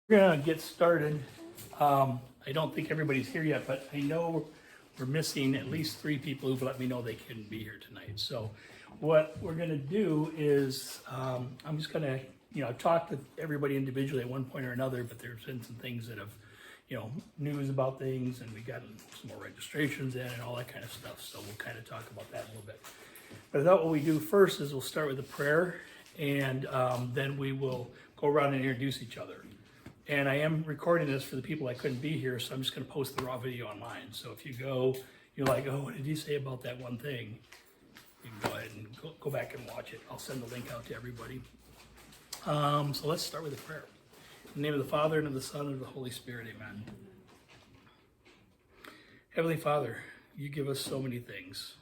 We're gonna get started. I don't think everybody's here yet, but I know we're missing at least 3 people who've let me know they couldn't be here tonight. So what we're gonna do is, I'm just gonna, I've talked to everybody individually at one point or another, but there's been some things that have, news about things, and we got some more registrations in and all that kind of stuff. So we'll kind of talk about that a little bit. But I thought what we do first is we'll start with a prayer, and then we will go around and introduce each other. And I am recording this for the people that couldn't be here, so I'm just gonna post the raw video online. So if you go, you're like, oh, what did you say about that one thing? You can go ahead and go back and watch it. I'll send the link out to everybody. So let's start with a prayer. In the name of the Father, and of the Son, and of the Holy Spirit, amen. Heavenly Father, you give us so many things.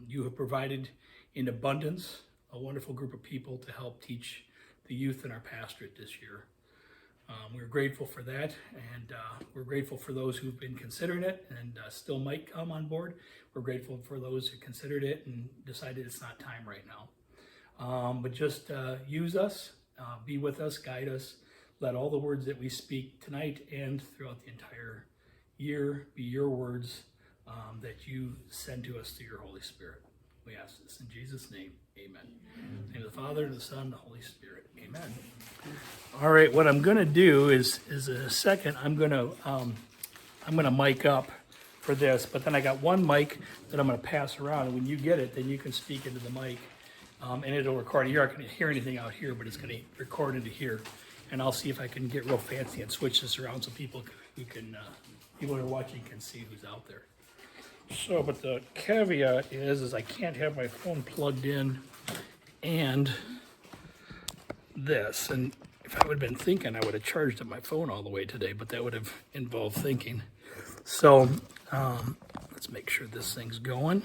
You have provided in abundance a wonderful group of people to help teach the youth in our pastorate this year. We're grateful for that, and we're grateful for those who've been considering it and still might come on board. We're grateful for those who considered it and decided it's not time right now. But just use us, be with us, guide us. Let all the words that we speak tonight and throughout the entire year be your words that you send to us through your Holy Spirit. We ask this in Jesus' name, amen. In the name of the Father, and the Son, and the Holy Spirit, amen. All right, what I'm gonna do is in a second, I'm gonna mic up for this, but then I got one mic that I'm gonna pass around, and when you get it, then you can speak into the mic, and it'll record. You're not gonna hear anything out here, but it's gonna record into here, and I'll see if I can get real fancy and switch this around so people who are watching can see who's out there. So, but the caveat is I can't have my phone plugged in and this. And if I would have been thinking, I would have charged up my phone all the way today, but that would have involved thinking. So, let's make sure this thing's going.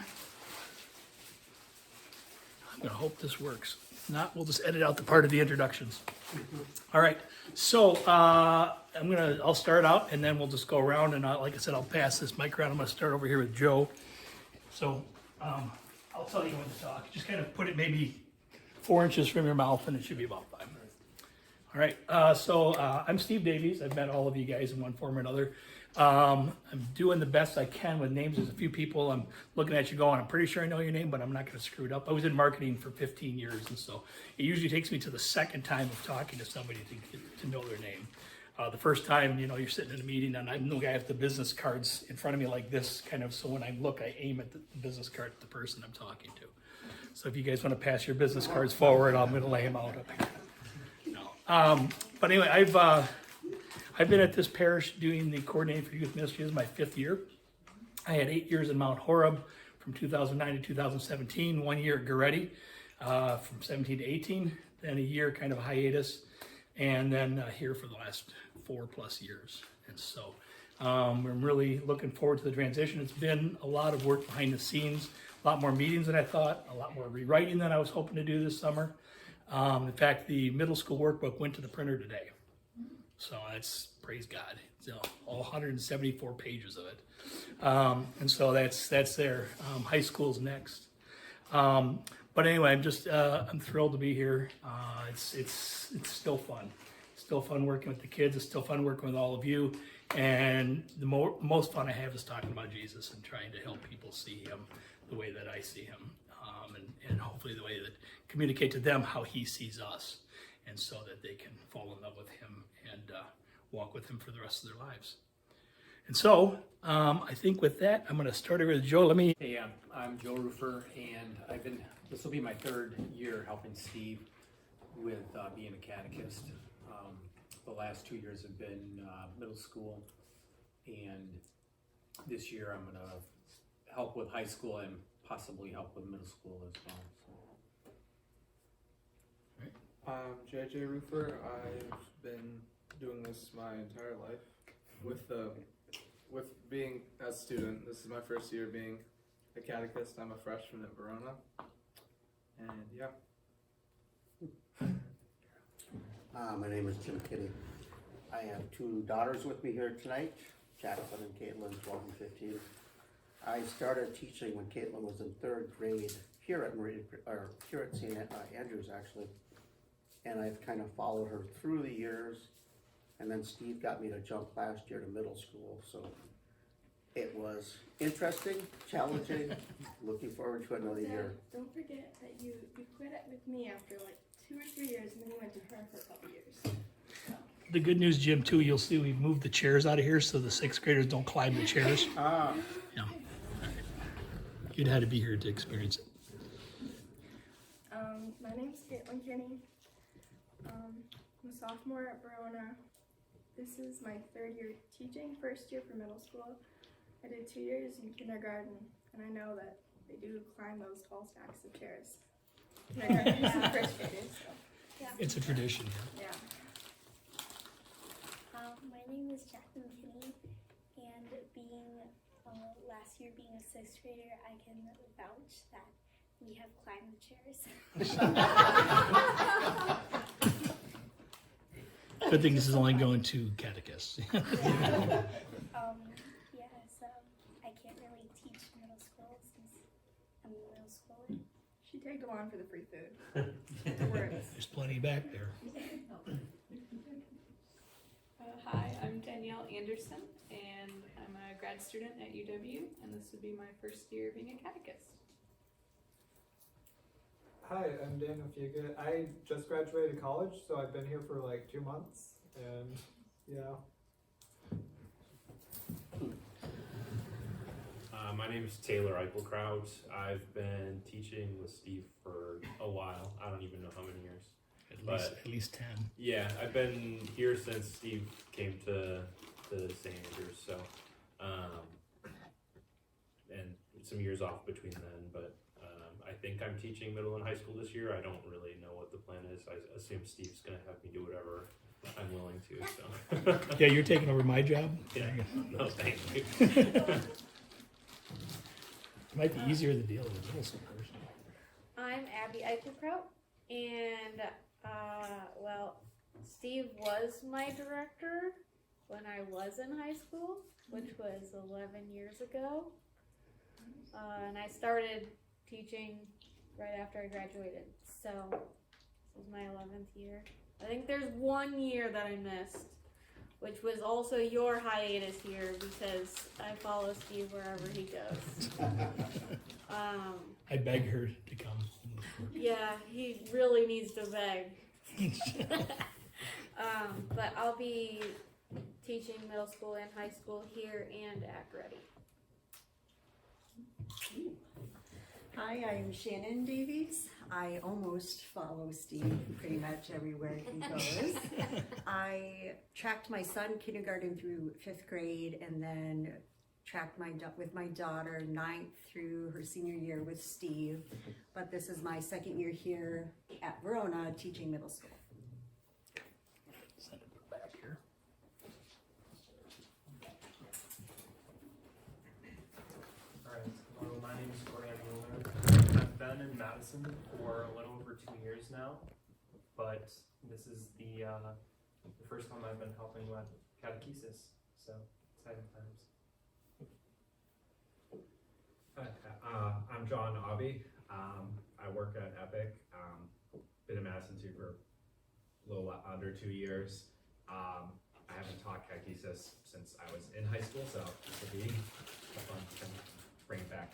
I'm gonna hope this works. If not, we'll just edit out the part of the introductions. All right, so I'll start out, and then we'll just go around, and like I said, I'll pass this mic around. I'm gonna start over here with Joe. So I'll tell you when to talk. Just kind of put it maybe 4 inches from your mouth, and it should be about 5 minutes. All right, so I'm Steve Davies. I've met all of you guys in one form or another. I'm doing the best I can with names. There's a few people I'm looking at you going, I'm pretty sure I know your name, but I'm not gonna screw it up. I was in marketing for 15 years, and so it usually takes me to the second time of talking to somebody to know their name. The first time, you're sitting in a meeting, and I'm the guy with the business cards in front of me like this, kind of, so when I look, I aim at the business card at the person I'm talking to. So if you guys wanna pass your business cards forward, I'm gonna lay them out up here. No. But anyway, I've been at this parish doing the coordinating for youth ministry. This is my 5th year. I had 8 years in Mount Horeb from 2009 to 2017, 1 year at Goretti from 17 to 18, then a year kind of a hiatus, and then here for the last 4+ years. And so I'm really looking forward to the transition. It's been a lot of work behind the scenes, a lot more meetings than I thought, a lot more rewriting than I was hoping to do this summer. In fact, the middle school workbook went to the printer today. So that's, praise God, all 174 pages of it. And so that's there. High school's next. But anyway, I'm thrilled to be here. It's still fun. Still fun working with the kids. It's still fun working with all of you. And the most fun I have is talking about Jesus and trying to help people see him the way that I see him. And hopefully the way that communicate to them how he sees us, and so that they can fall in love with him and walk with him for the rest of their lives. And so I think with that, I'm going to start over with Joe. Hey, I'm Joe Roofer, and this will be my 3rd year helping Steve with being a catechist. The last 2 years have been middle school, and this year I'm going to help with high school and possibly help with middle school as well. So. I'm JJ Roofer. I've been doing this my entire life with being a student. This is my 1st year being a catechist. I'm a freshman at Verona, and yeah. My name is Tim Kinney. I have 2 daughters with me here tonight, Jacqueline and Caitlin, 12 and 15. I started teaching when Caitlin was in 3rd grade here at St. Andrews, actually. And I've kind of followed her through the years. And then Steve got me to jump last year to middle school, so it was interesting, challenging, looking forward to another year. Don't forget that you quit it with me after like 2 or 3 years, and then you went to her for a couple years. The good news, Jim, too, you'll see we moved the chairs out of here so the sixth graders don't climb the chairs. Ah, Yeah. You'd had to be here to experience it. My name's Caitlin Kinney. I'm a sophomore at Verona. This is my 3rd year teaching, 1st year for middle school. I did 2 years in kindergarten, and I know that they do climb those tall stacks of chairs. Kindergarten is the 1st graders, so It's a tradition. yeah. My name is Jacqueline Kinney, and being last year being a 6th grader, I can vouch that we have climbed the chairs. Good thing this is only going to catechists. Yeah, so I can't really teach middle school since I'm a middle schooler. She tagged along for the free food. Don't worry. There's plenty back there. Hi, I'm Danielle Anderson, and I'm a grad student at UW, and this would be my 1st year being a catechist. Hi, I'm Daniel Fuga. I just graduated college, so I've been here for like 2 months, and yeah. My name is Taylor Eichelkraut. I've been teaching with Steve for a while. I don't even know how many years. At least 10. Yeah, I've been here since Steve came to St. Andrews, so and some years off between then, but I think I'm teaching middle and high school this year. I don't really know what the plan is. I assume Steve's gonna have me do whatever I'm willing to, so. Yeah, you're taking over my job? Yeah, no, thank you. It might be easier to deal with middle schoolers. I'm Abby Eichelkraut, and well, Steve was my director when I was in high school, which was 11 years ago, and I started teaching right after I graduated, so this is my 11th year. I think there's 1 year that I missed, which was also your hiatus year, because I follow Steve wherever he goes. I beg her to come. Yeah, he really needs to beg. But I'll be teaching middle school and high school here and at Ready. Hi, I'm Shannon Davies. I almost follow Steve pretty much everywhere he goes. I tracked my son kindergarten through 5th grade, and then tracked with my daughter 9th through her senior year with Steve. But this is my 2nd year here at Verona teaching middle school. Send it back here. Alright, hello, my name is Grant Mueller. I've been in Madison for a little over 2 years now, but this is the first time I've been helping with catechesis, so exciting times. Hi, I'm John Aubie. I work at Epic. Been in Madison too for a little under 2 years. I haven't taught catechesis since I was in high school, so this will be fun to bring it back.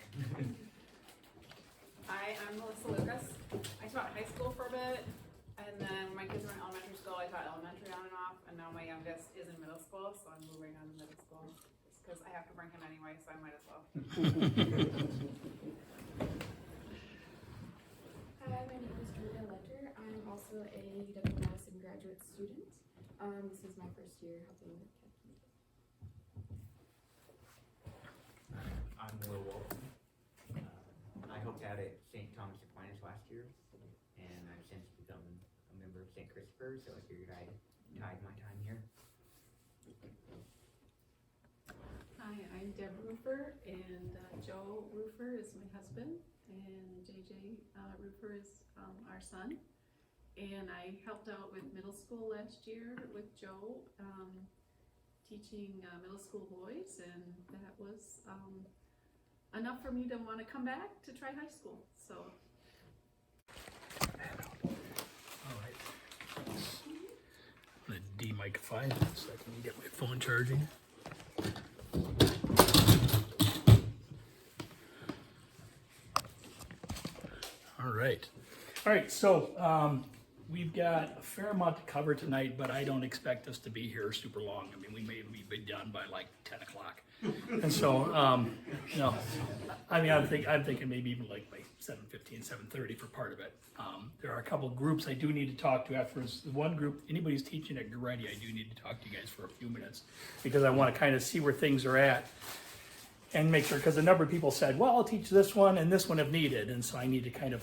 Hi, I'm Melissa Lucas. I taught high school for a bit, and then when my kids were in elementary school, I taught elementary on and off, and now my youngest is in middle school, so I'm moving on to middle school. Just because I have to bring him anyway, so I might as well. Hi, my name is Julia Ledger. I'm also a UW-Madison graduate student. This is my 1st year helping with catechesis. I'm Will Walton. I helped out at St. Thomas Aquinas last year, and I've since become a member of St. Christopher, so I figured I'd tithe my time here. Hi, I'm Deb Roofer, and Joe Roofer is my husband, and JJ Roofer is our son. And I helped out with middle school last year with Joe, teaching middle school boys, and that was enough for me to want to come back to try high school. So. All right. I'm going to de-mic Wi-Fi. So I can get my phone charging. All right. All right, so we've got a fair amount to cover tonight, but I don't expect us to be here super long. I mean, we may be done by like 10 o'clock. And so, no, I mean, I'm thinking maybe even like by 7:15, 7:30 for part of it. There are a couple of groups I do need to talk to afterwards. The one group, anybody's teaching at Goretti, I do need to talk to you guys for a few minutes because I want to kind of see where things are at and make sure, because a number of people said, well, I'll teach this one and this one if needed. And so I need to kind of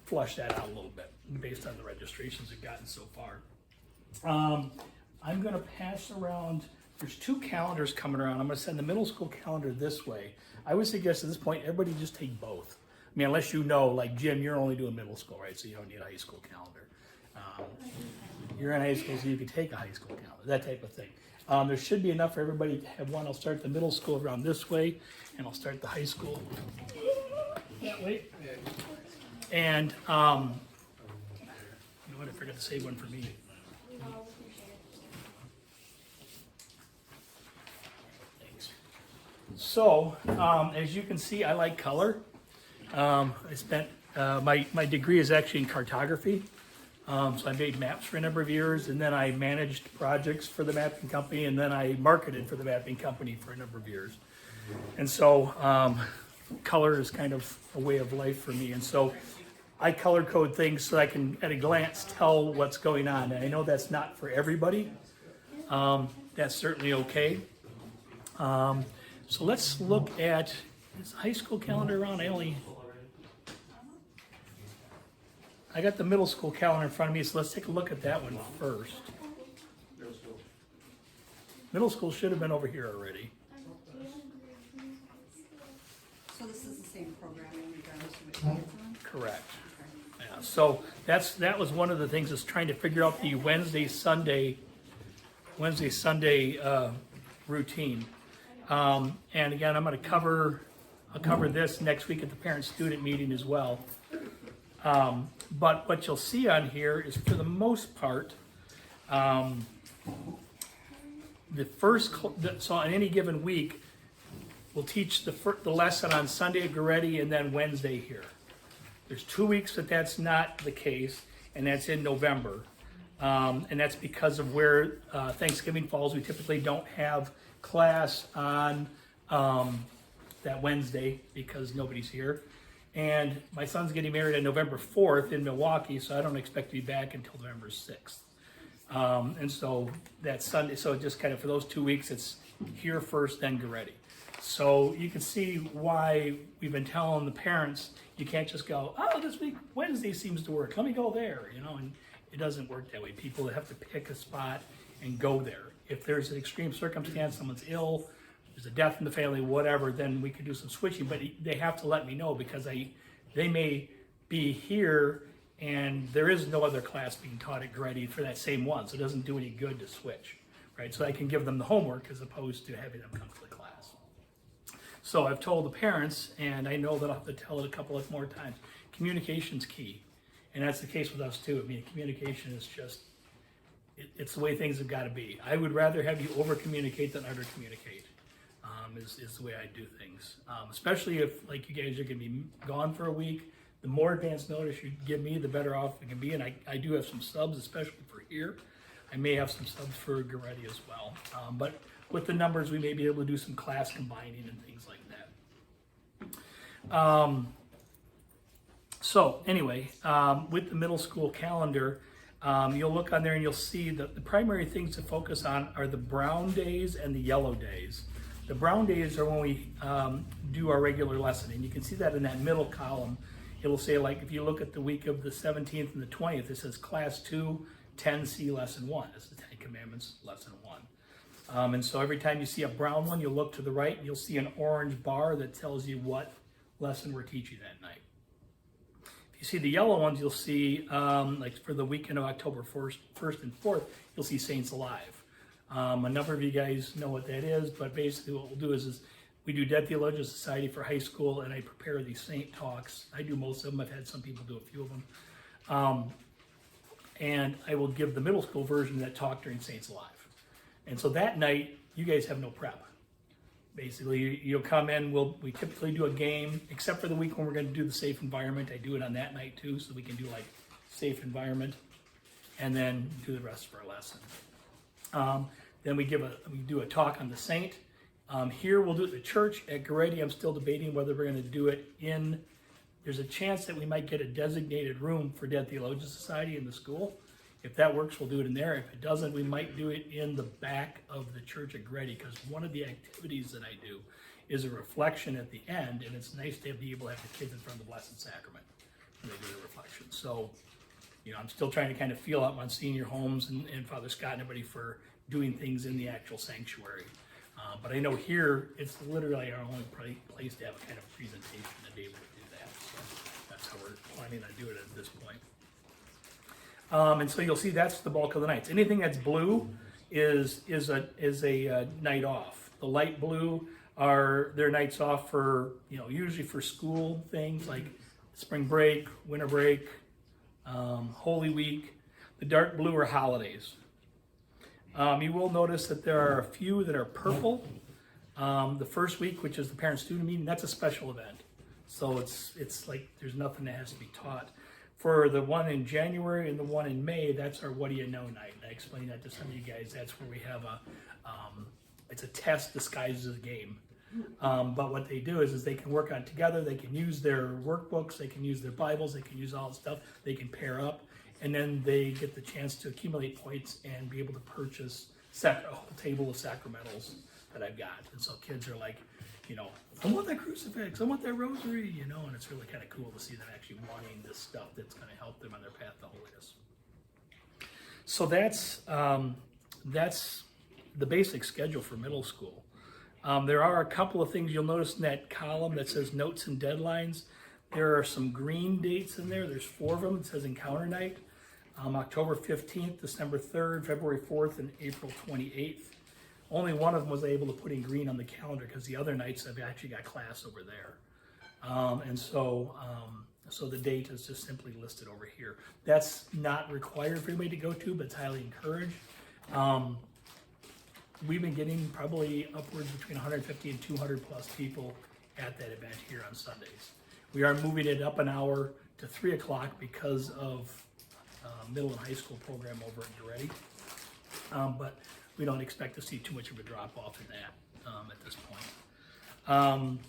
flush that out a little bit based on the registrations we've gotten so far. I'm going to pass around, there's 2 calendars coming around. I'm going to send the middle school calendar this way. I would suggest at this point, everybody just take both. I mean, unless you know, like Jim, you're only doing middle school, right? So you don't need a high school calendar. You're in high school, so you can take a high school calendar, that type of thing. There should be enough for everybody to have one. I'll start the middle school around this way, and I'll start the high school that way. And, you know what, I forgot to save one for me. Thanks. So, as you can see, I like color. I spent, my degree is actually in cartography. So I made maps for a number of years, and then I managed projects for the mapping company, and then I marketed for the mapping company for a number of years. And so color is kind of a way of life for me. And so I color code things so I can, at a glance, tell what's going on. And I know that's not for everybody. That's certainly okay. So let's look at, is the high school calendar around? I got the middle school calendar in front of me, so let's take a look at that one first. Middle school should have been over here already. So this is the same programming regardless of which day it's on? Correct. Yeah, so that was one of the things, is trying to figure out the Wednesday, Sunday routine. And again, I'll cover this next week at the parent-student meeting as well. But what you'll see on here is, for the most part, so on any given week, we'll teach the lesson on Sunday at Goretti and then Wednesday here. There's 2 weeks that's not the case, and that's in November. And that's because of where Thanksgiving falls. We typically don't have class on that Wednesday because nobody's here. And my son's getting married on November 4th in Milwaukee, so I don't expect to be back until November 6th. And so that Sunday, so just kind of for those 2 weeks, it's here first, then Goretti. So you can see why we've been telling the parents, you can't just go, oh, this week Wednesday seems to work, let me go there, and it doesn't work that way. People have to pick a spot and go there. If there's an extreme circumstance, someone's ill, there's a death in the family, whatever, then we could do some switching, but they have to let me know, because they may be here and there is no other class being taught at Goretti for that same one, so it doesn't do any good to switch, right? So I can give them the homework as opposed to having them come to the class. So I've told the parents, and I know that I'll have to tell it a couple of more times, communication's key, and that's the case with us too. I mean, communication is just, it's the way things have got to be. I would rather have you over-communicate than under-communicate. Is the way I do things. Especially if, like, you guys are going to be gone for a week. The more advance notice you give me, the better off it can be. And I do have some subs, especially for here. I may have some subs for Goretti as well. But with the numbers, we may be able to do some class combining and things like that. So anyway, with the middle school calendar, you'll look on there and you'll see that the primary things to focus on are the brown days and the yellow days. The brown days are when we do our regular lesson, and you can see that in that middle column. It'll say, like, if you look at the week of the 17th and the 20th, it says Class 2, 10C, Lesson 1. It's the 10 Commandments, Lesson 1. And so every time you see a brown one, you'll look to the right, and you'll see an orange bar that tells you what lesson we're teaching that night. If you see the yellow ones, you'll see, like for the weekend of October 1st and 4th, you'll see Saints Alive. A number of you guys know what that is, but basically what we'll do is we do Dead Theologian Society for high school, and I prepare these saint talks. I do most of them. I've had some people do a few of them. And I will give the middle school version of that talk during Saints Alive. And so that night, you guys have no prep. Basically, you'll come in, we typically do a game, except for the week when we're gonna do the safe environment. I do it on that night too, so we can do like safe environment, and then do the rest of our lesson. Then we do a talk on the saint. Here we'll do it at the church. At Goretti, I'm still debating whether we're gonna do it there's a chance that we might get a designated room for Dead Theologian Society in the school. If that works, we'll do it in there. If it doesn't, we might do it in the back of the church at Goretti, because one of the activities that I do is a reflection at the end, and it's nice to be able to have the kids in front of the Blessed Sacrament when they do the reflection. So, I'm still trying to kind of feel out Monsignor Holmes and Father Scott and everybody for doing things in the actual sanctuary. But I know here, it's literally our only place to have a kind of presentation and be able to do that. So that's how we're planning on doing it at this point. And so you'll see that's the bulk of the nights. Anything that's blue is a night off. The light blue are their nights off for, usually for school things like spring break, winter break, Holy Week. The dark blue are holidays. You will notice that there are a few that are purple. The first week, which is the parent-student meeting, that's a special event. So it's like there's nothing that has to be taught. For the one in January and the one in May, that's our What Do You Know night. I explained that to some of you guys. That's where we have it's a test disguised as a game. But what they do is they can work on together. They can use their workbooks. They can use their Bibles. They can use all the stuff. They can pair up. And then they get the chance to accumulate points and be able to purchase a whole table of sacramentals that I've got. And so kids are like, I want that crucifix, I want that rosary, and it's really kind of cool to see them actually wanting this stuff that's going to help them on their path to holiness. So that's the basic schedule for middle school. There are a couple of things you'll notice in that column that says notes and deadlines. There are some green dates in there. There's 4 of them. It says Encounter Night, October 15th, December 3rd, February 4th, and April 28th. Only one of them was able to put in green on the calendar because the other nights I've actually got class over there. So the date is just simply listed over here. That's not required for anybody to go to, but it's highly encouraged. We've been getting probably upwards between 150 and 200 plus people at that event here on Sundays. We are moving it up an hour to 3 o'clock because of middle and high school program over at Goretti. But we don't expect to see too much of a drop off in that at this point.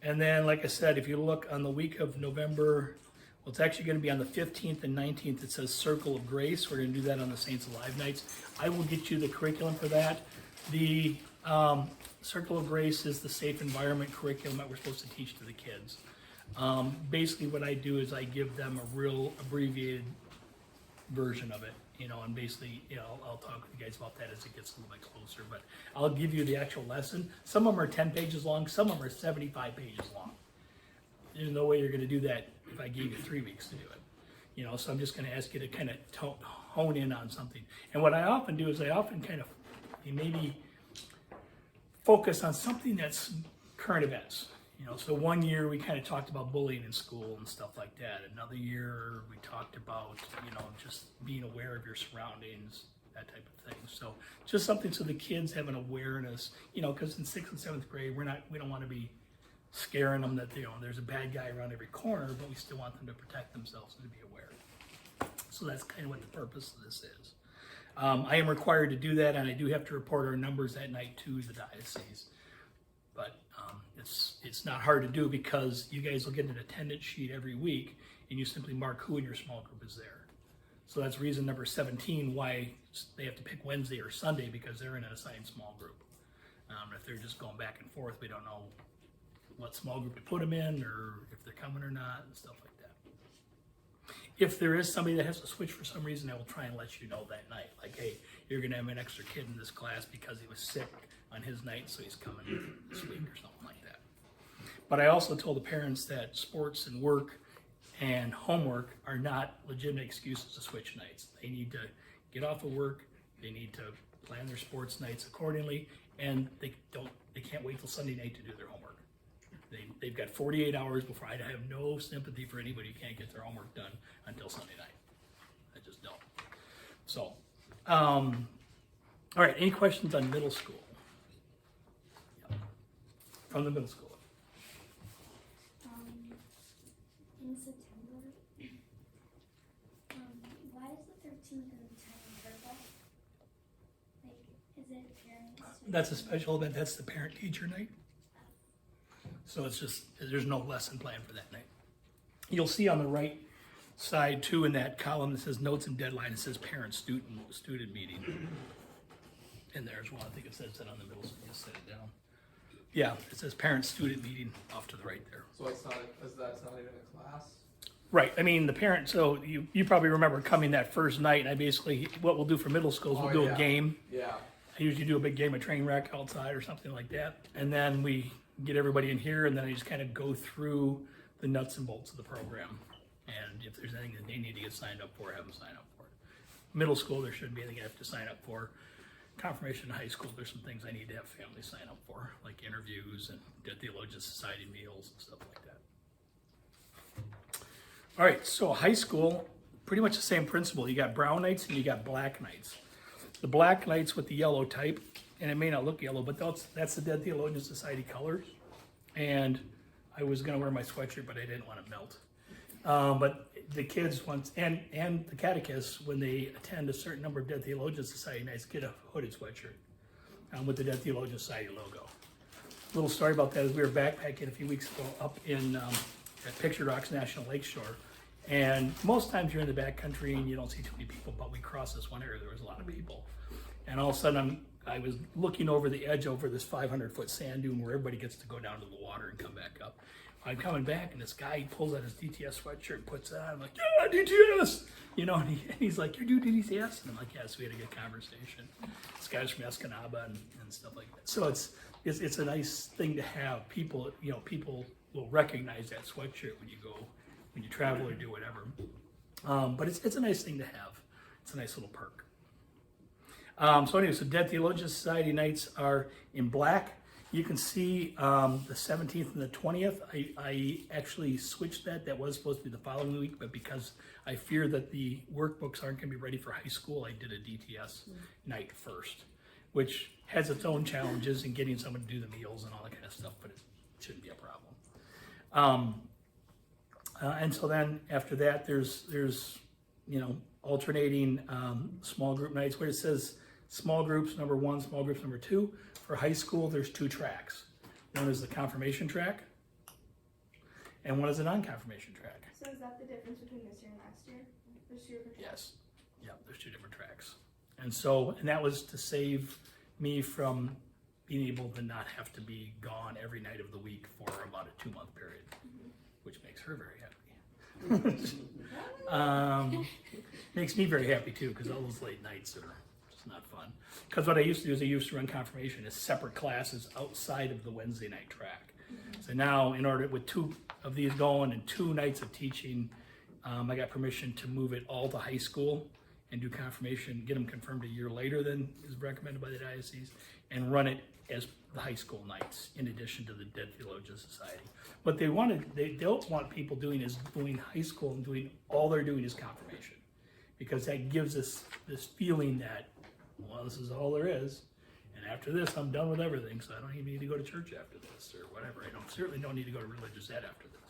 And then, like I said, if you look on the week of November, well, it's actually going to be on the 15th and 19th. It says Circle of Grace. We're going to do that on the Saints Alive nights. I will get you the curriculum for that. The Circle of Grace is the safe environment curriculum that we're supposed to teach to the kids. Basically what I do is I give them a real abbreviated version of it, and basically, I'll talk with you guys about that as it gets a little bit closer, but I'll give you the actual lesson. Some of them are 10 pages long, some of them are 75 pages long. There's no way you're gonna do that if I gave you 3 weeks to do it. So I'm just gonna ask you to kind of hone in on something. And what I often do is I often kind of maybe focus on something that's current events. So one year we kind of talked about bullying in school and stuff like that. Another year we talked about, just being aware of your surroundings, that type of thing. So just something so the kids have an awareness, because in 6th and 7th grade, we don't want to be scaring them that, there's a bad guy around every corner, but we still want them to protect themselves and to be aware. So that's kind of what the purpose of this is. I am required to do that, and I do have to report our numbers that night to the diocese. But it's not hard to do because you guys will get an attendance sheet every week, and you simply mark who in your small group is there. So that's reason number 17 why they have to pick Wednesday or Sunday, because they're in an assigned small group. If they're just going back and forth, we don't know what small group to put them in or if they're coming or not and stuff like that. If there is somebody that has to switch for some reason, I will try and let you know that night. Like, hey, you're going to have an extra kid in this class because he was sick on his night, so he's coming this week or something like that. But I also told the parents that sports and work and homework are not legitimate excuses to switch nights. They need to get off of work, they need to plan their sports nights accordingly, and they can't wait till Sunday night to do their homework. They've got 48 hours before. I have no sympathy for anybody who can't get their homework done until Sunday night. I just don't. So, All right, any questions on middle school? Yeah. From the middle school. In September, why is the 13th and the 10th purple? Like, is it parents? That's a special event. That's the parent-teacher night. So it's just, there's no lesson plan for that night. You'll see on the right side too in that column that says notes and deadline, it says parent-student meeting. And there's one, I think it says that on the middle, so you just set it down. Yeah, it says parent-student meeting off to the right there. So it's not, that's not even a class? Right, I mean, the parent, so you probably remember coming that first night, and I basically, what we'll do for middle school is we'll do a game. Yeah. I usually do a big game of train wreck outside or something like that. And then we get everybody in here, and then I just kind of go through the nuts and bolts of the program. And if there's anything that they need to get signed up for, have them sign up for it. Middle school, there shouldn't be anything I have to sign up for. Confirmation in high school, there's some things I need to have families sign up for, like interviews and Dead Theologian Society meals and stuff like that. All right, so high school, pretty much the same principle. You got brown nights and you got black nights. The black nights with the yellow type, and it may not look yellow, but that's the Dead Theologian Society colors. And I was gonna wear my sweatshirt, but I didn't want to melt. But the kids once, and the catechists, when they attend a certain number of Dead Theologian Society nights, get a hooded sweatshirt with the Dead Theologian Society logo. Little story about that is we were backpacking a few weeks ago up in at Picture Rocks National Lakeshore. And most times you're in the backcountry and you don't see too many people, but we crossed this one area, there was a lot of people. And all of a sudden I was looking over the edge over this 500-foot sand dune where everybody gets to go down to the water and come back up. I'm coming back and this guy pulls out his DTS sweatshirt and puts it on. I'm like, yeah, DTS! You know, and he's like, you do DTS? And I'm like, yes, we had a good conversation. This guy's from Escanaba and stuff like that. So it's a nice thing to have. People, you know, people will recognize that sweatshirt when you go, when you travel or do whatever. But it's a nice thing to have. It's a nice little perk. So anyway, so Dead Theologian Society nights are in black. You can see the 17th and the 20th. I actually switched that. That was supposed to be the following week, but because I fear that the workbooks aren't going to be ready for high school, I did a DTS night first, which has its own challenges in getting someone to do the meals and all that kind of stuff, but it shouldn't be a problem. And so then after that, there's you know, alternating small group nights where it says small groups number 1, small groups number 2. For high school, there's 2 tracks. One is the confirmation track, and one is a non-confirmation track. So is that the difference between this year and last year? There's 2 different tracks? Yes. Yep, there's 2 different tracks. And so, and that was to save me from being able to not have to be gone every night of the week for about a 2-month period, which makes her very happy. Makes me very happy too, because all those late nights are just not fun. Because what I used to do is I used to run confirmation as separate classes outside of the Wednesday night track. So now, in order, with 2 of these going and 2 nights of teaching, I got permission to move it all to high school and do confirmation, get them confirmed a year later than is recommended by the diocese, and run it as the high school nights in addition to the Dead Theologian Society. What they don't want people doing is doing high school and doing all they're doing is confirmation, because that gives us this feeling that, well, this is all there is, and after this I'm done with everything, so I don't even need to go to church after this or whatever. Certainly don't need to go to religious ed after this.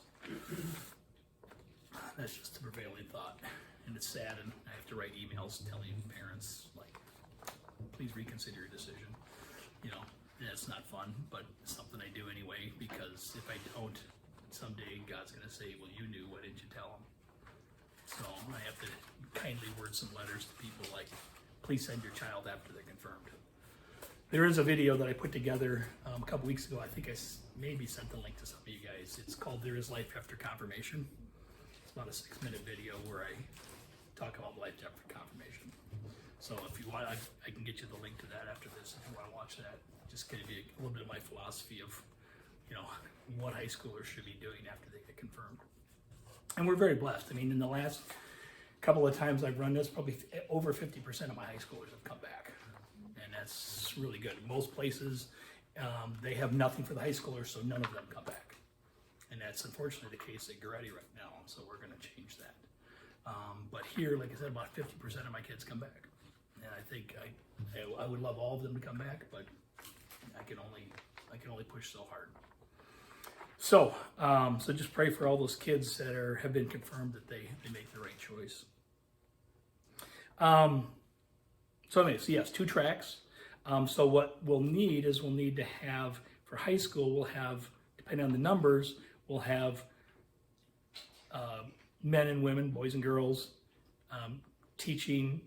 That's just the prevailing thought, and it's sad, and I have to write emails telling parents, like, please reconsider your decision. You know, and it's not fun, but it's something I do anyway, because if I don't, someday God's going to say, well, you knew, why didn't you tell him? So I have to kindly word some letters to people like, please send your child after they're confirmed. There is a video that I put together a couple weeks ago. I think I maybe sent the link to some of you guys. It's called There Is Life After Confirmation. It's about a 6-minute video where I talk about life after confirmation. So if you want, I can get you the link to that after this if you want to watch that. Just give you a little bit of my philosophy of, you know, what high schoolers should be doing after they get confirmed. And we're very blessed. I mean, in the last couple of times I've run this, probably over 50% of my high schoolers have come back. And that's really good. Most places, they have nothing for the high schoolers, so none of them come back. And that's unfortunately the case at Goretti right now, so we're going to change that. But here, like I said, about 50% of my kids come back. And I think I would love all of them to come back, but I can only push so hard. So, so just pray for all those kids that have been confirmed that they make the right choice. So anyway, so yes, 2 tracks. So what we'll need to have, for high school, we'll have, depending on the numbers, we'll have men and women, boys and girls, teaching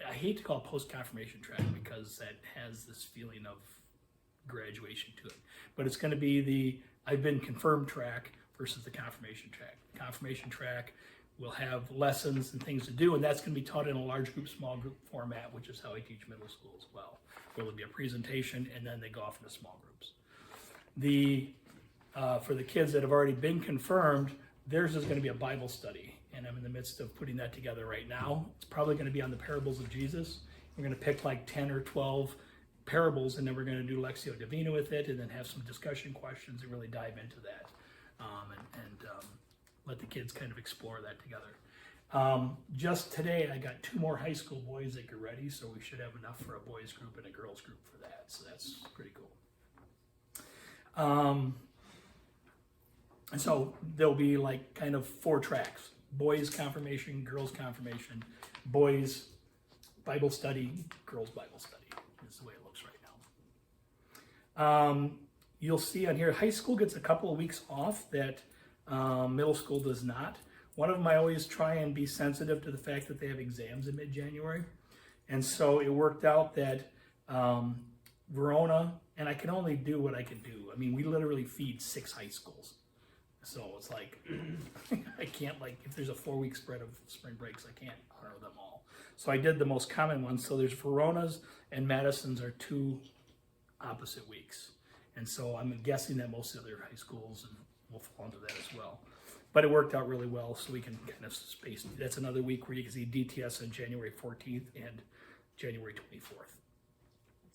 I hate to call it post-confirmation track because that has this feeling of graduation to it. But it's going to be the I've been confirmed track versus the confirmation track. The confirmation track will have lessons and things to do, and that's going to be taught in a large group, small group format, which is how I teach middle school as well. Where there'll be a presentation, and then they go off into small groups. For the kids that have already been confirmed, theirs is going to be a Bible study, and I'm in the midst of putting that together right now. It's probably going to be on the parables of Jesus. We're going to pick like 10 or 12 parables, and then we're going to do Lectio Divina with it, and then have some discussion questions and really dive into that, and let the kids kind of explore that together. Just today, I got 2 more high school boys that get ready, so we should have enough for a boys group and a girls group for that, so that's pretty cool. And so there'll be like kind of 4 tracks: boys confirmation, girls confirmation, boys Bible study, girls Bible study. Is the way it looks right now. You'll see on here, high school gets a couple of weeks off that middle school does not. One of them, I always try and be sensitive to the fact that they have exams in mid-January. And so it worked out that Verona, and I can only do what I can do. I mean, we literally feed 6 high schools. So it's like, I can't, like, if there's a 4-week spread of spring breaks, I can't honor them all. So I did the most common ones. So there's Verona's and Madison's are 2 opposite weeks. And so I'm guessing that most of the other high schools will fall into that as well. But it worked out really well, so we can kind of space. That's another week where you can see DTS on January 14th and January 24th.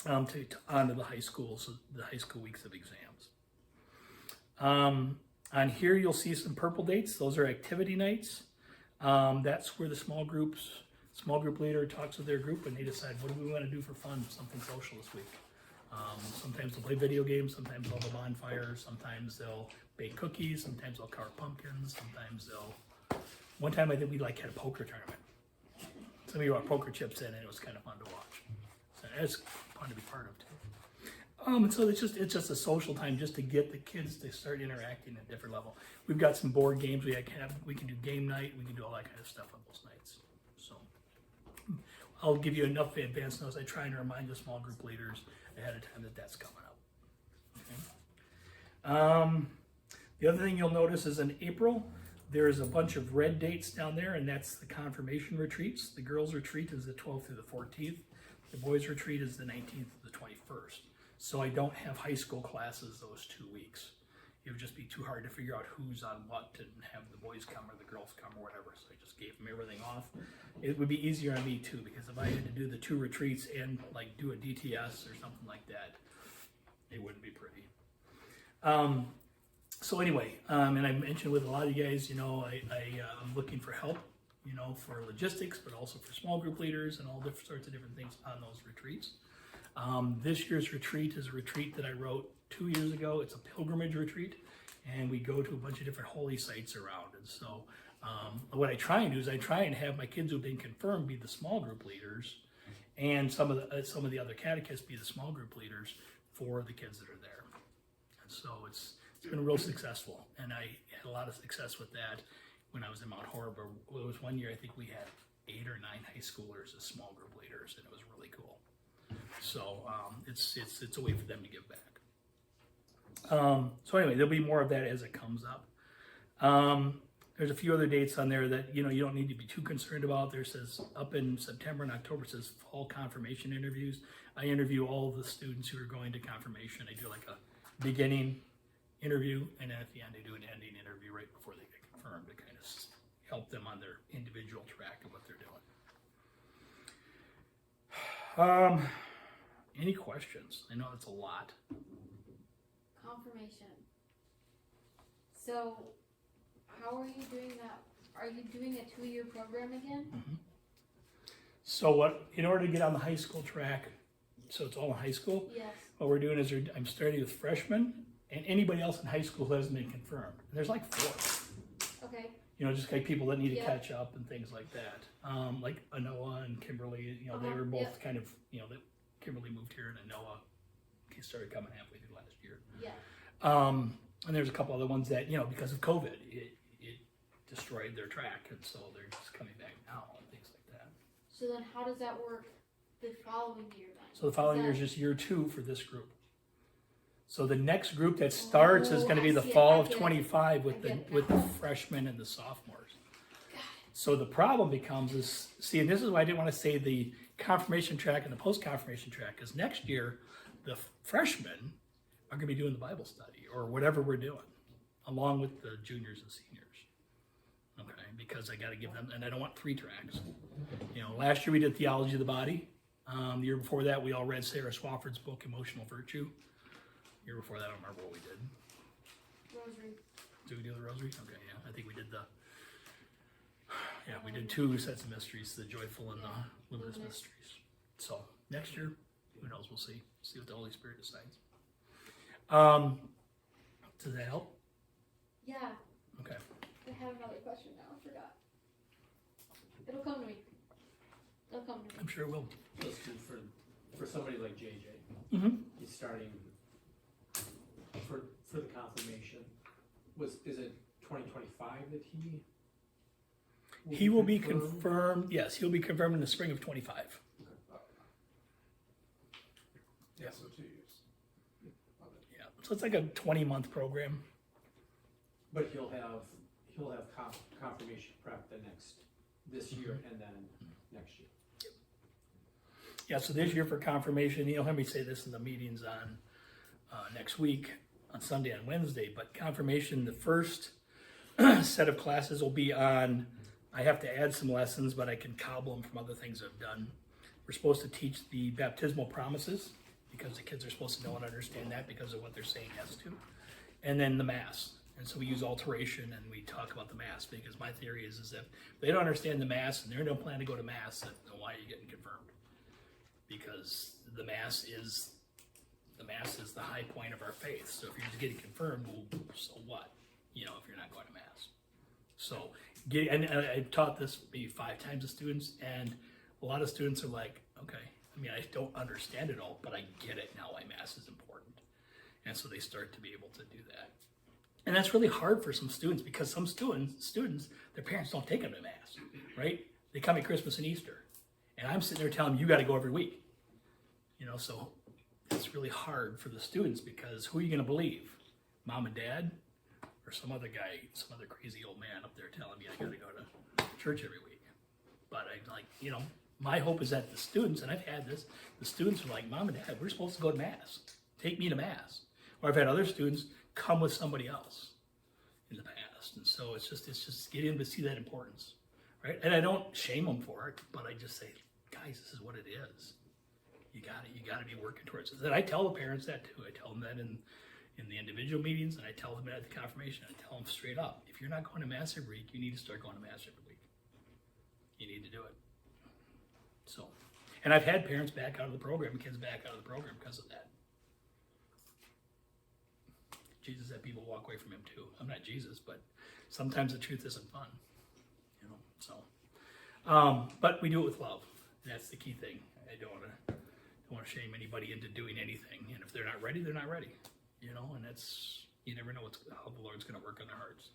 Onto the high school, so the high school weeks of exams. On here, you'll see some purple dates. Those are activity nights. That's where the small group leader talks with their group and they decide, what do we want to do for fun, something social this week. Sometimes they'll play video games, sometimes they'll have a bonfire, sometimes they'll bake cookies, sometimes they'll carve pumpkins, sometimes one time I think we had a poker tournament. Somebody brought poker chips in and it was kind of fun to watch. So it's fun to be part of too. And so it's just a social time just to get the kids to start interacting at a different level. We've got some board games we can do game night, we can do all that kind of stuff on those nights. So I'll give you enough advance notice. I try and remind the small group leaders ahead of time that that's coming up. Okay. The other thing you'll notice is in April, there's a bunch of red dates down there, and that's the confirmation retreats. The girls' retreat is the 12th through the 14th. The boys' retreat is the 19th to the 21st. So I don't have high school classes those 2 weeks. It would just be too hard to figure out who's on what and have the boys come or the girls come or whatever. So I just gave them everything off. It would be easier on me too, because if I had to do the 2 retreats and like do a DTS or something like that, it wouldn't be pretty. So anyway, and I mentioned with a lot of you guys, I'm looking for help, for logistics, but also for small group leaders and all different sorts of different things on those retreats. This year's retreat is a retreat that I wrote 2 years ago. It's a pilgrimage retreat, and we go to a bunch of different holy sites around. And so what I try and do is I try and have my kids who've been confirmed be the small group leaders, and some of the other catechists be the small group leaders for the kids that are there. And so it's been real successful, and I had a lot of success with that when I was in Mount Horeb. It was one year I think we had 8 or 9 high schoolers as small group leaders, and it was really cool. So it's a way for them to give back. So anyway, there'll be more of that as it comes up. There's a few other dates on there that you don't need to be too concerned about. There says up in September and October, it says fall confirmation interviews. I interview all of the students who are going to confirmation. I do like a beginning interview, and then at the end I do an ending interview right before they get confirmed to kind of help them on their individual track of what they're doing. Any questions? I know it's a lot. Confirmation. So, how are you doing that? Are you doing a 2-year program again? Mm-hmm. So what, in order to get on the high school track, so it's all in high school, Yes. what we're doing is I'm starting with freshmen and anybody else in high school who hasn't been confirmed. And there's like 4. Okay. You know, just like people that need to Yeah. catch up and things like that. Like Anoa and Kimberly, you know, they Uh-huh, were both yep. kind of, you know, that Kimberly moved here and Anoa started coming halfway through last year. Yeah. And there's a couple other ones that, you know, because of COVID, it destroyed their track, and so they're just coming back now and things like that. So then how does that work the following year then? So the following year is just year 2 for this group. So the next group that starts is going to be I the see it, fall I of get it. 25 I with get it with now. the freshmen and the sophomores. So the problem becomes is, see, and this is why I didn't want to say the confirmation track and the post-confirmation track, because next year the freshmen are going to be doing the Bible study or whatever we're doing, along with the juniors and seniors. Okay, because I got to give them, and I don't want 3 tracks. You know, last year we did Theology of the Body. The year before that, we all read Sarah Swafford's book, Emotional Virtue. The year before that, I don't remember what we did. Rosary. Did we do the Rosary? Okay, yeah, I think we did we did 2 sets of mysteries, the Joyful and the Luminous Mysteries. So, next year, who knows, we'll see what the Holy Spirit decides. Does that help? Yeah. Okay. I have another question now. I forgot. It'll come to me. It'll come to me. I'm sure it will. Just for somebody like JJ, Mm-hmm. he's starting for the confirmation. Is it 2025 that He will be confirmed, yes, he'll be confirmed in the spring of 25. Yeah, so 2 years. Yeah, so it's like a 20-month program. But he'll have confirmation prep this year and then next year. Yeah, so this year for confirmation, you'll hear me say this in the meetings on next week, on Sunday and Wednesday, but confirmation, the first set of classes will be on, I have to add some lessons, but I can cobble them from other things I've done. We're supposed to teach the baptismal promises, because the kids are supposed to know and understand that because of what they're saying yes to. And then the Mass. And so we use alteration and we talk about the Mass, because my theory is that if they don't understand the Mass and they don't plan to go to Mass, then why are you getting confirmed? Because the Mass is the high point of our faith. So if you're just getting confirmed, well, so what? You know, if you're not going to Mass. So, and I've taught this maybe 5 times to students, and a lot of students are like, okay, I mean, I don't understand it all, but I get it now why Mass is important. And so they start to be able to do that. And that's really hard for some students, because some students, their parents don't take them to Mass, right? They come at Christmas and Easter. And I'm sitting there telling them, you got to go every week. You know, so it's really hard for the students, because who are you going to believe? Mom and dad? Or some other guy, some other crazy old man up there telling me I got to go to church every week? But I'm like, you know, my hope is that the students, and I've had this, the students are like, Mom and Dad, we're supposed to go to Mass. Take me to Mass. Or I've had other students come with somebody else in the past. And so it's just getting them to see that importance, right? And I don't shame them for it, but I just say, guys, this is what it is. You got to be working towards it. And I tell the parents that too. I tell them that in the individual meetings, and I tell them at the confirmation. I tell them straight up, if you're not going to Mass every week, you need to start going to Mass every week. You need to do it. So, and I've had parents back out of the program, kids back out of the program because of that. Jesus had people walk away from him too. I'm not Jesus, but sometimes the truth isn't fun, you know. So, but we do it with love. That's the key thing. I don't want to shame anybody into doing anything. And if they're not ready, they're not ready, you know. And that's, you never know how the Lord's going to work on their hearts.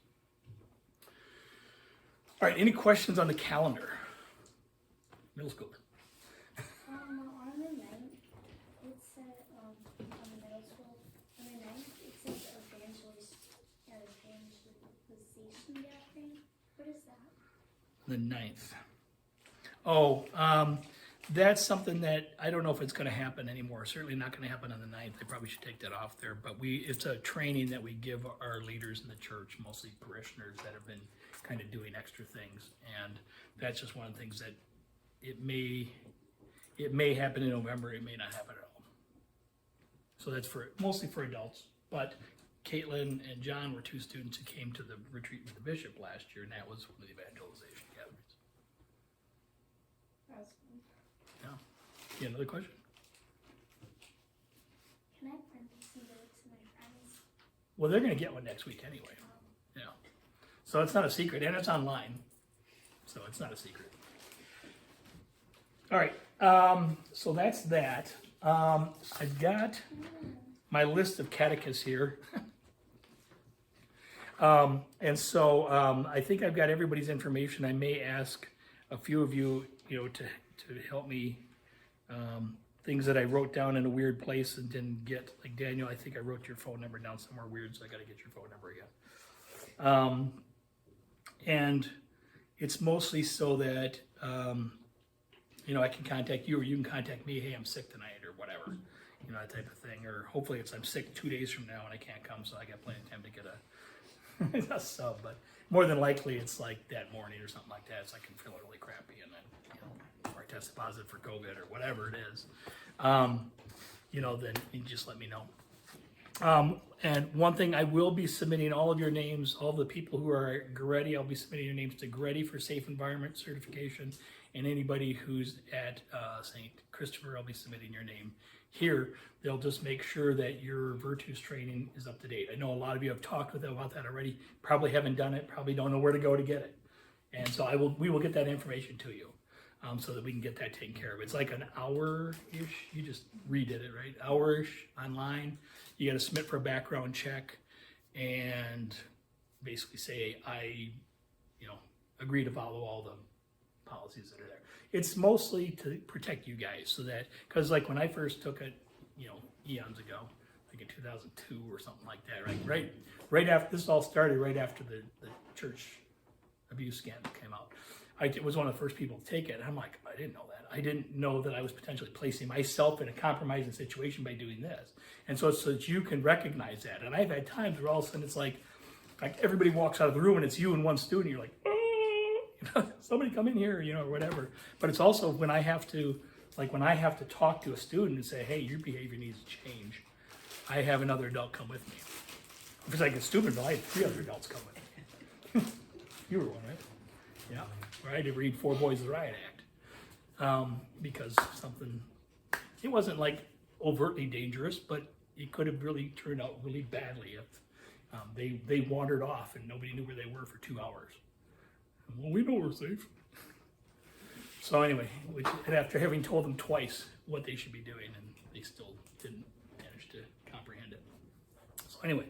All right. Any questions on the calendar? Middle school. On the 9th, it said, on the middle school, on the 9th, it says evangelization gathering. What is that? The 9th. Oh, that's something that I don't know if it's going to happen anymore. Certainly not going to happen on the 9th. They probably should take that off there. But it's a training that we give our leaders in the church, mostly parishioners that have been kind of doing extra things. And that's just one of the things that it may happen in November. It may not happen at all. So that's mostly for adults. But Caitlin and John were 2 students who came to the retreat with the bishop last year, and that was one of the evangelization gatherings. That was fun. You have another question? Can I print this and give it to my friends? Well, they're gonna get one next week anyway. Yeah. So it's not a secret, and it's online. So it's not a secret. All right, so that's that. I've got my list of catechists here. And so I think I've got everybody's information. I may ask a few of you, to help me, things that I wrote down in a weird place and didn't get. Like Daniel, I think I wrote your phone number down somewhere weird, so I got to get your phone number again. And it's mostly so that, I can contact you, or you can contact me. Hey, I'm sick tonight, or whatever, that type of thing. Or hopefully I'm sick 2 days from now and I can't come, so I got plenty of time to get a sub. But more than likely it's like that morning or something like that, so I can feel really crappy, and then, or I test positive for COVID or whatever it is. Then you just let me know. And one thing, I will be submitting all of your names, all the people who are at GREDI, I'll be submitting your names to GREDI for Safe Environment Certification, and anybody who's at St. Christopher, I'll be submitting your name here. They'll just make sure that your Virtus training is up to date. I know a lot of you have talked with them about that already, probably haven't done it, probably don't know where to go to get it. And so we will get that information to you, so that we can get that taken care of. It's like an hour-ish, you just redid it, right? Hour-ish online. You got to submit for a background check and basically say, I agree to follow all the policies that are there. It's mostly to protect you guys, so that, because like when I first took it, eons ago, like in 2002 or something like that, right after this all started, right after the church abuse scandal came out. I was one of the first people to take it, and I'm like, I didn't know that. I didn't know that I was potentially placing myself in a compromising situation by doing this. And so it's so that you can recognize that. And I've had times where all of a sudden it's like everybody walks out of the room and it's you and one student, you're like, oh, somebody come in here, or whatever. But it's also when I have to talk to a student and say, hey, your behavior needs to change, I have another adult come with me. If it's like a student, I had 3 other adults come with me. You were one, right? Yeah. Where I had to read 4 Boys of the Riot Act. Because it wasn't like overtly dangerous, but it could have really turned out really badly if they wandered off and nobody knew where they were for 2 hours. Well, we know we're safe. So anyway, and after having told them twice what they should be doing, and they still didn't manage to comprehend it. So anyway,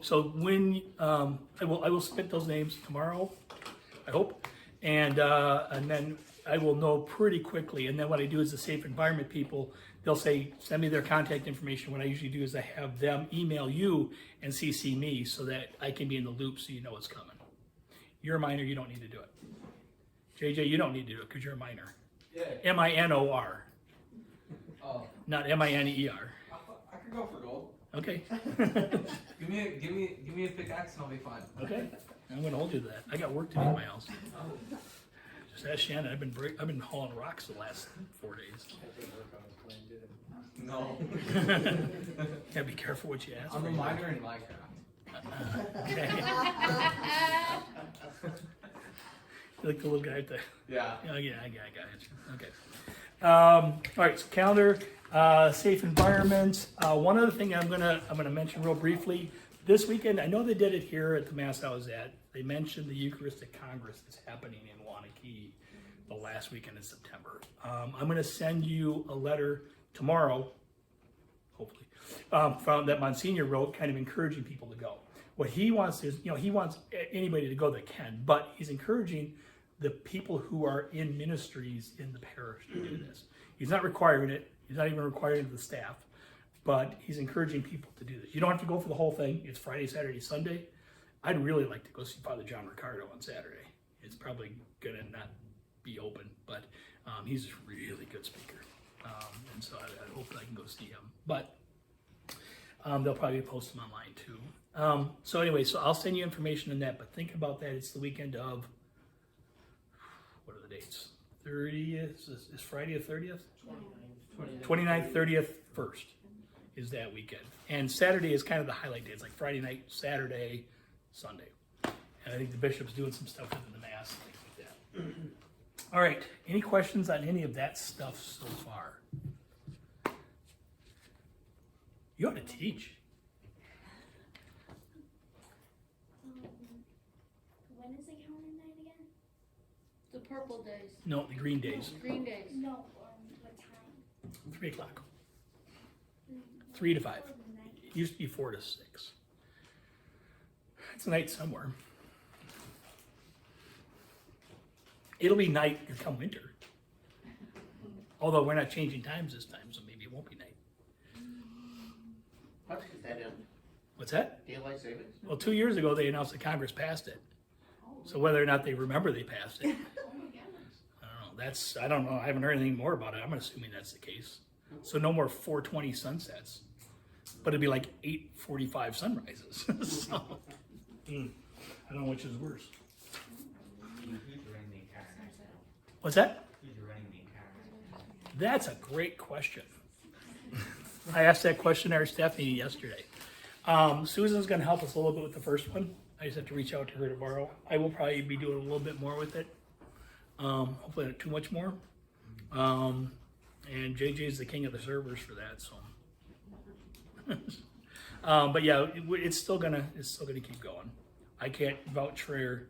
so when I will submit those names tomorrow, I hope, and then I will know pretty quickly. And then what I do is the Safe Environment people, they'll say, send me their contact information. What I usually do is I have them email you and CC me so that I can be in the loop so you know what's coming. You're a minor, you don't need to do it. JJ, you don't need to do it because you're a minor. Yeah. M-I-N-O-R. Oh. Not M-I-N-E-R. I could go for gold. Okay. Give me a pickaxe and I'll be fine. Okay. I'm gonna hold you to that. I got work to do in my house. Just ask Shannon. I've been hauling rocks the last 4 days. No. Yeah, be careful what you ask I'm for. a minor in Minecraft. Okay. You like the little guy at the. Yeah. Oh yeah, I got it. Okay. All right. So calendar, safe environment. One other thing I'm gonna mention real briefly. This weekend, I know they did it here at the Mass I was at. They mentioned the Eucharistic Congress that's happening in Wanakee the last weekend in September. I'm going to send you a letter tomorrow, hopefully, from that Monsignor wrote, kind of encouraging people to go. What he wants is, he wants anybody to go that can, but he's encouraging the people who are in ministries in the parish to do this. He's not requiring it. He's not even requiring the staff. But he's encouraging people to do this. You don't have to go for the whole thing. It's Friday, Saturday, Sunday. I'd really like to go see Father John Ricardo on Saturday. It's probably going to not be open, but he's a really good speaker. And so I hope I can go see him. But they'll probably post him online too. So anyway, so I'll send you information on that, but think about that. It's the weekend of, what are the dates? 30th, is Friday the 30th? 29th, 30th, 1st. Is that weekend. And Saturday is kind of the highlight day. It's like Friday night, Saturday, Sunday. And I think the bishop's doing some stuff within the Mass, things like All right, any questions on any of that stuff so far? You ought to teach. When is the calendar night again? The purple days, No, the green days, green days. No, what time? 3 o'clock, 3 to 5. Before the night. It used to be 4 to 6. It's night somewhere. It'll be night come winter. Although we're not changing times this time, so maybe it won't be night. How does that end? What's that? Daylight savings? Well, 2 years ago, they announced that Congress passed it. So whether or not they remember they passed it, I don't know. I haven't heard anything more about it. I'm assuming that's the case. So no more 4:20 sunsets, but it'd be like 8:45 sunrises. So, I don't know which is worse. Who's running the entire night? What's that? Who's running the entire night? That's a great question. I asked that question at our staff meeting yesterday. Susan's going to help us a little bit with the first one. I just have to reach out to her tomorrow. I will probably be doing a little bit more with it. Hopefully not too much more. And JJ's the king of the servers for that. So, but yeah, it's still gonna keep going. I can't vouch for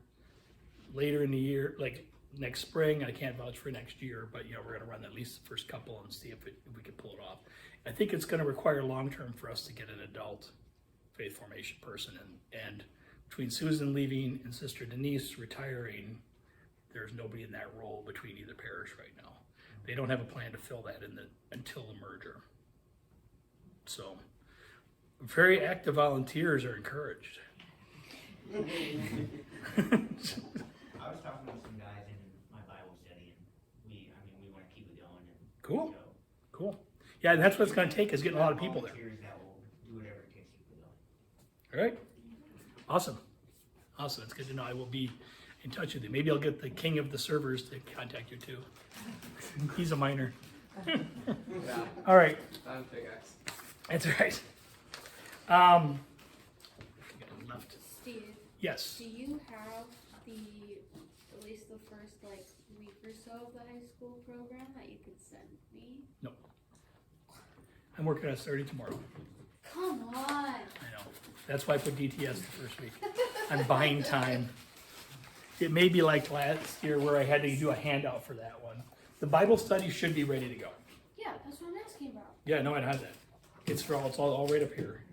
later in the year, like next spring. I can't vouch for next year, but you know, we're gonna run at least the first couple and see if we can pull it off. I think it's gonna require long term for us to get an adult faith formation person, and between Susan leaving and Sister Denise retiring, there's nobody in that role between either parish right now. They don't have a plan to fill that until the merger. So, very active volunteers are encouraged. I was talking with some guys in my Bible study, and we want to keep it going. And Cool. so Cool. Yeah, and that's what it's going to take, is getting a lot of people there. volunteers that will do whatever it takes to keep it going. All right. Awesome. Awesome. It's good to know. I will be in touch with you. Maybe I'll get the king of the servers to contact you too. He's a minor. Yeah, All right. I'm big X. That's right. Left. Steve, Yes. do you have at least the first like week or so of the high school program that you could send me? I'm working on starting tomorrow. Come on. I know. That's why I put DTS the first week. I'm buying time. It may be like last year where I had to do a handout for that one. The Bible study should be ready to go. Yeah, that's what I'm asking about. Yeah, no, it has that. It's all right up here.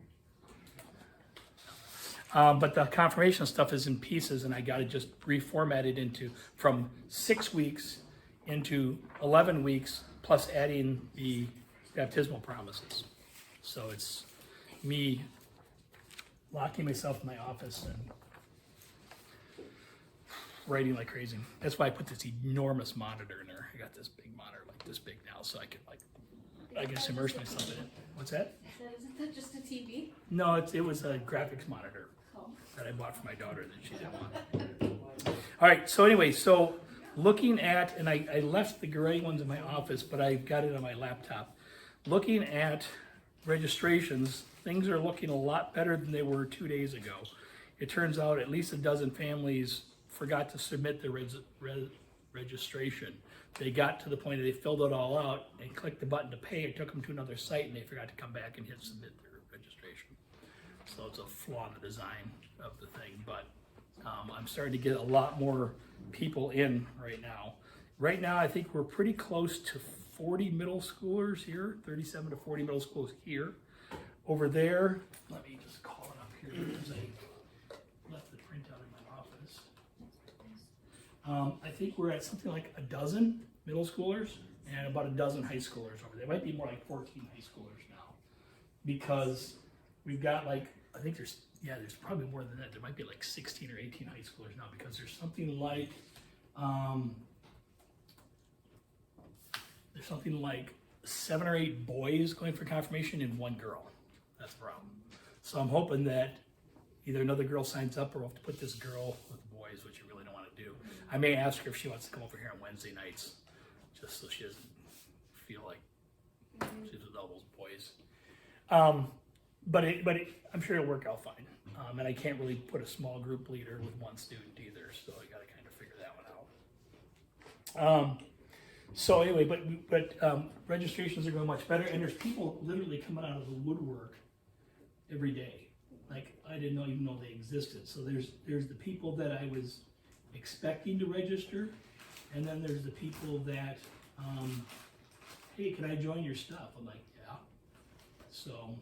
But the confirmation stuff is in pieces, and I got to just reformat it from 6 weeks into 11 weeks, plus adding the baptismal promises. So it's me locking myself in my office and writing like crazy. That's why I put this enormous monitor in there. I got this big monitor, like this big now, so I can immerse myself in it. What's that? Isn't that just a TV? No, it was a graphics monitor Oh. that I bought for my daughter that she didn't want. All right, so anyway, looking at, and I left the gray ones in my office, but I got it on my laptop. Looking at registrations, things are looking a lot better than they were 2 days ago. It turns out at least a dozen families forgot to submit their registration. They got to the point that they filled it all out and clicked the button to pay. It took them to another site, and they forgot to come back and hit submit their registration. So it's a flaw in the design of the thing, but I'm starting to get a lot more people in right now. Right now, I think we're pretty close to 40 middle schoolers here, 37 to 40 middle schools here. Over there, let me just call it up here because I left the printout in my office. I think we're at something like a dozen middle schoolers and about a dozen high schoolers over there. It might be more like 14 high schoolers now, because we've got like, I think there's probably more than that. There might be like 16 or 18 high schoolers now, because there's something like 7 or 8 boys going for confirmation and 1 girl. That's the problem. So I'm hoping that either another girl signs up, or we'll have to put this girl with boys, which you really don't want to do. I may ask her if she wants to come over here on Wednesday nights, just so she doesn't feel like she's with all those boys. But I'm sure it'll work out fine. And I can't really put a small group leader with 1 student either, so I got to kind of figure that one So anyway, but registrations are going much better, and there's people literally coming out of the woodwork every day. Like, I didn't even know they existed. So there's the people that I was expecting to register, and then there's the people that, hey, can I join your stuff? I'm like, yeah. So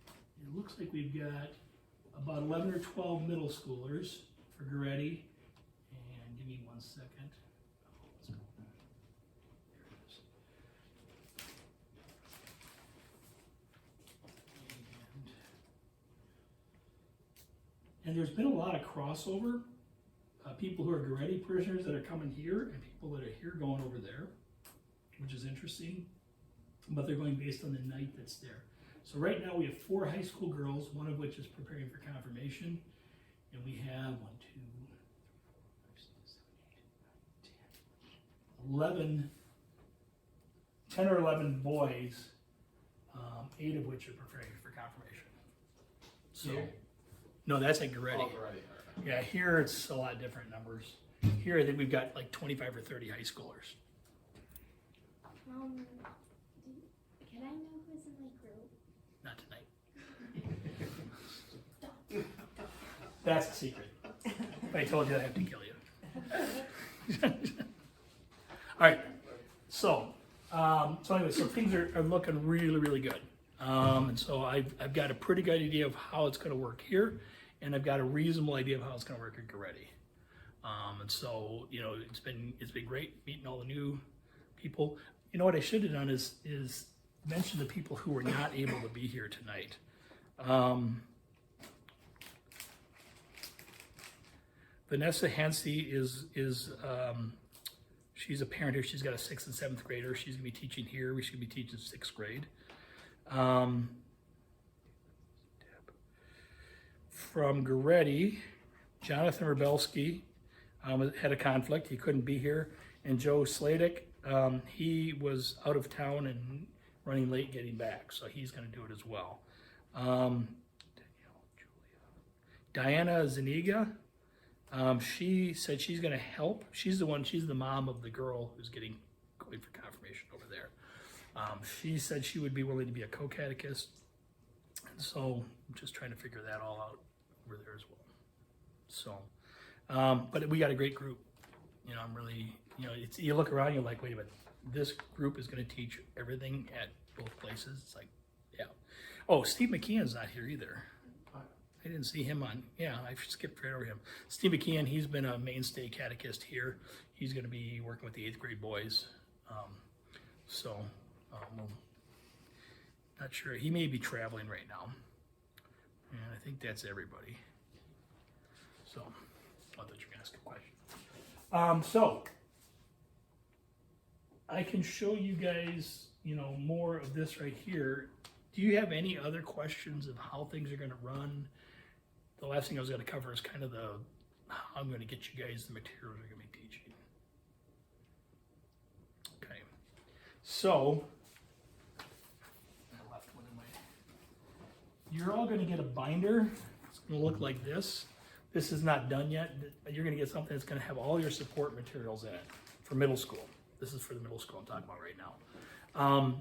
it looks like we've got about 11 or 12 middle schoolers for Goretti. And give me 1 second. And there's been a lot of crossover, people who are Goretti prisoners that are coming here and people that are here going over there, which is interesting, but they're going based on the night that's there. So right now we have 4 high school girls, one of which is preparing for confirmation, and we have 10 or 11 boys, 8 of which are preparing for confirmation. So. Here? No, that's at Goretti. Oh, Goretti. Yeah, here it's a lot different numbers. Here I think we've got like 25 or 30 high schoolers. Can I know who's in my group? Not tonight. That's a secret. If I told you, I have to kill you. All right. So anyway, so things are looking really, really good. And so I've got a pretty good idea of how it's going to work here, and I've got a reasonable idea of how it's going to work at Goretti. And so, you know, it's been great meeting all the new people. You know what I should have done is mention the people who were not able to be here tonight. Vanessa Hensey is she's a parent here. She's got a 6th and 7th grader. She's gonna be teaching here. We should be teaching 6th grade. From Goretti, Jonathan Rebelski had a conflict. He couldn't be here. And Joe Sladek, he was out of town and running late getting back, so he's going to do it as well. Diana Zaniga, she said she's going to help. She's the mom of the girl who's going for confirmation over there. She said she would be willing to be a co-catechist. And so I'm just trying to figure that all out over there as well. So, but we got a great group. You know, I'm really, you know, you look around, you're like, wait a minute, this group is going to teach everything at both places. It's like, yeah. Oh, Steve McKeon's not here either. I didn't see him on, yeah, I skipped right over him. Steve McKeon, he's been a mainstay catechist here. He's going to be working with the 8th grade boys. Not sure. He may be traveling right now. And I think that's everybody. So, I thought you were going to ask a question. So, I can show you guys, you know, more of this right here. Do you have any other questions of how things are going to run? The last thing I was going to cover is kind of how I'm going to get you guys the materials we're going to be teaching. Okay. So, I left one in my. You're all going to get a binder. It's going to look like this. This is not done yet. You're going to get something that's going to have all your support materials in it for middle school. This is for the middle school I'm talking about right now.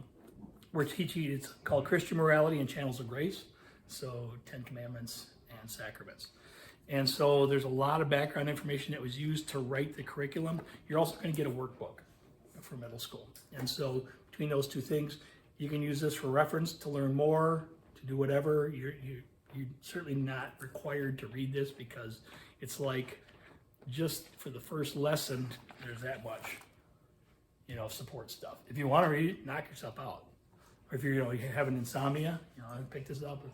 We're teaching, it's called Christian Morality and Channels of Grace. So 10 Commandments and Sacraments. And so there's a lot of background information that was used to write the curriculum. You're also going to get a workbook for middle school. And so between those two things, you can use this for reference to learn more, to do whatever. You're certainly not required to read this because it's like just for the first lesson, there's that much, you know, support stuff. If you want to read it, knock yourself out. Or if you're having insomnia, pick this up.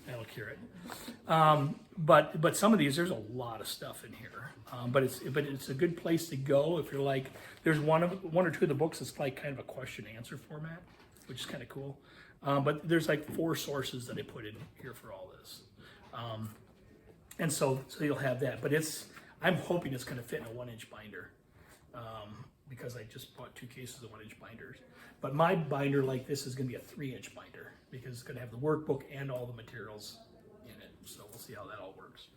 That'll cure it. But some of these, there's a lot of stuff in here. But it's a good place to go if you're like. There's one or two of the books that's like kind of a question answer format, which is kind of cool. But there's like 4 sources that I put in here for all this, and so you'll have that. But I'm hoping it's going to fit in a 1-inch binder. Because I just bought 2 cases of 1-inch binders. But my binder like this is going to be a 3-inch binder because it's going to have the workbook and all the materials in it. So we'll see how that all works.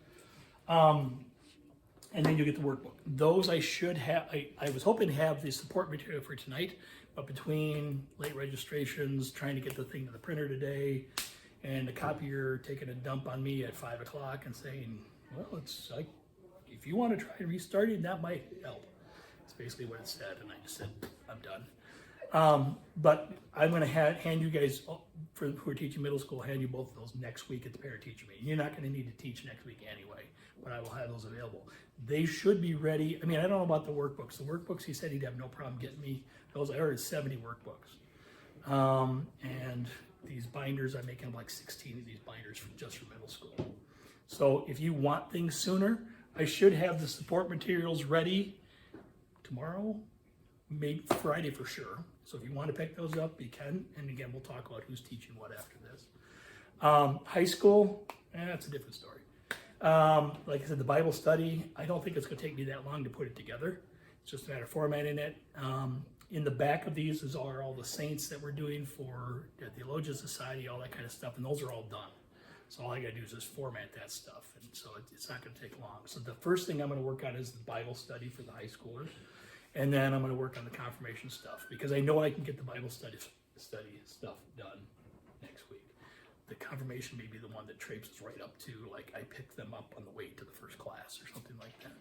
and then you get the workbook. Those I should have, I was hoping to have the support material for tonight, but between late registrations, trying to get the thing to the printer today, and the copier taking a dump on me at 5 o'clock and saying, well, it's like, if you want to try restarting, that might help. It's basically what it said, and I just said, I'm done. But I'm going to hand you guys, for who are teaching middle school, hand you both of those next week at the parent-teacher meeting. You're not going to need to teach next week anyway, but I will have those available. They should be ready. I mean, I don't know about the workbooks. The workbooks, he said he'd have no problem getting me those. I ordered 70 workbooks. And these binders, I'm making like 16 of these binders just for middle school. So if you want things sooner, I should have the support materials ready tomorrow, maybe Friday for sure. So if you want to pick those up, you can. And again, we'll talk about who's teaching what after this. High school, that's a different story. Like I said, the Bible study, I don't think it's going to take me that long to put it together. It's just a matter of formatting it. In the back of these are all the saints that we're doing for the Theologian Society, all that kind of stuff, and those are all done. So all I got to do is just format that stuff, and so it's not going to take long. So the first thing I'm going to work on is the Bible study for the high schoolers, and then I'm going to work on the confirmation stuff, because I know I can get the Bible study stuff done next week. The confirmation may be the one that traipses right up to, like, I picked them up on the way to the first class or something like that.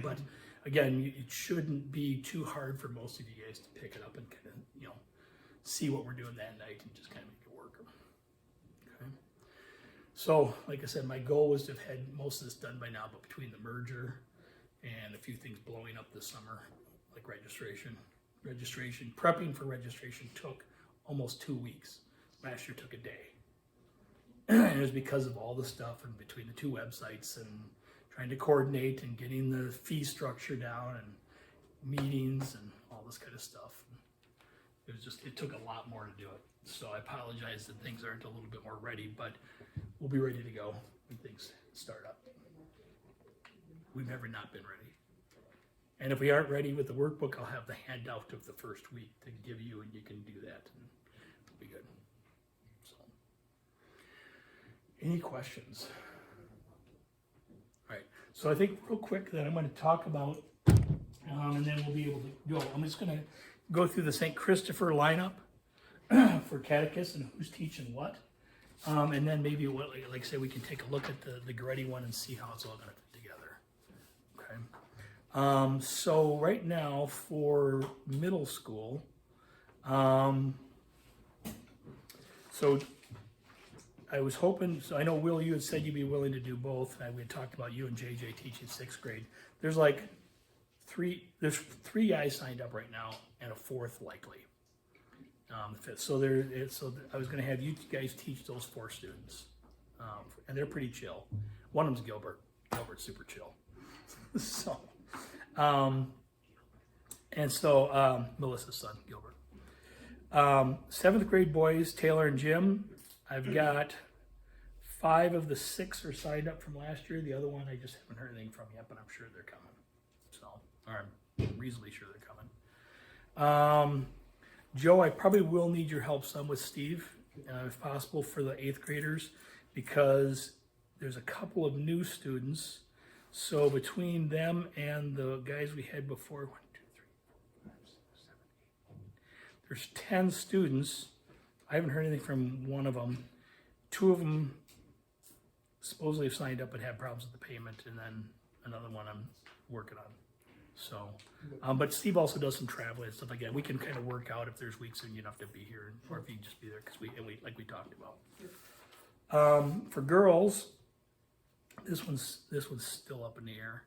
But again, it shouldn't be too hard for most of you guys to pick it up and kind of, see what we're doing that night and just kind of make it work. Okay. So, like I said, my goal was to have had most of this done by now, but between the merger and a few things blowing up this summer, like registration, prepping for registration took almost 2 weeks. Last year took a day. And it was because of all the stuff in between the two websites and trying to coordinate and getting the fee structure down and meetings and all this kind of stuff. It took a lot more to do it. So I apologize that things aren't a little bit more ready, but we'll be ready to go when things start up. We've never not been ready. And if we aren't ready with the workbook, I'll have the handout of the first week to give you, and you can do that, and it'll be good. So, any questions? All right, so I think real quick that I'm going to talk about, and then we'll be able to go. I'm just going to go through the St. Christopher lineup for catechists and who's teaching what. And then maybe, like I said, we can take a look at the Goretti one and see how it's all going to fit together. Okay. So right now for middle school, so I was hoping, so I know, Will, you had said you'd be willing to do both. We had talked about you and JJ teaching 6th grade. There's three guys signed up right now and a fourth likely. Fifth. So I was going to have you guys teach those 4 students, and they're pretty chill. One of them's Gilbert. Gilbert's super chill. So, Melissa's son, Gilbert. 7th grade boys, Taylor and Jim. I've got 5 of the 6 are signed up from last year. The other one I just haven't heard anything from yet, but I'm sure they're coming. So, or I'm reasonably sure they're coming. Joe, I probably will need your help some with Steve, if possible, for the 8th graders, because there's a couple of new students. So between them and the guys we had before, 1, 2, 3, 4, 5, 6, 7, 8. There's 10 students. I haven't heard anything from one of them. 2 of them supposedly have signed up but had problems with the payment, and then another one I'm working on. So, but Steve also does some traveling and stuff like that. We can kind of work out if there's weeks when you don't have to be here, or if you can just be there because we like we talked about. For girls, this one's still up in the air.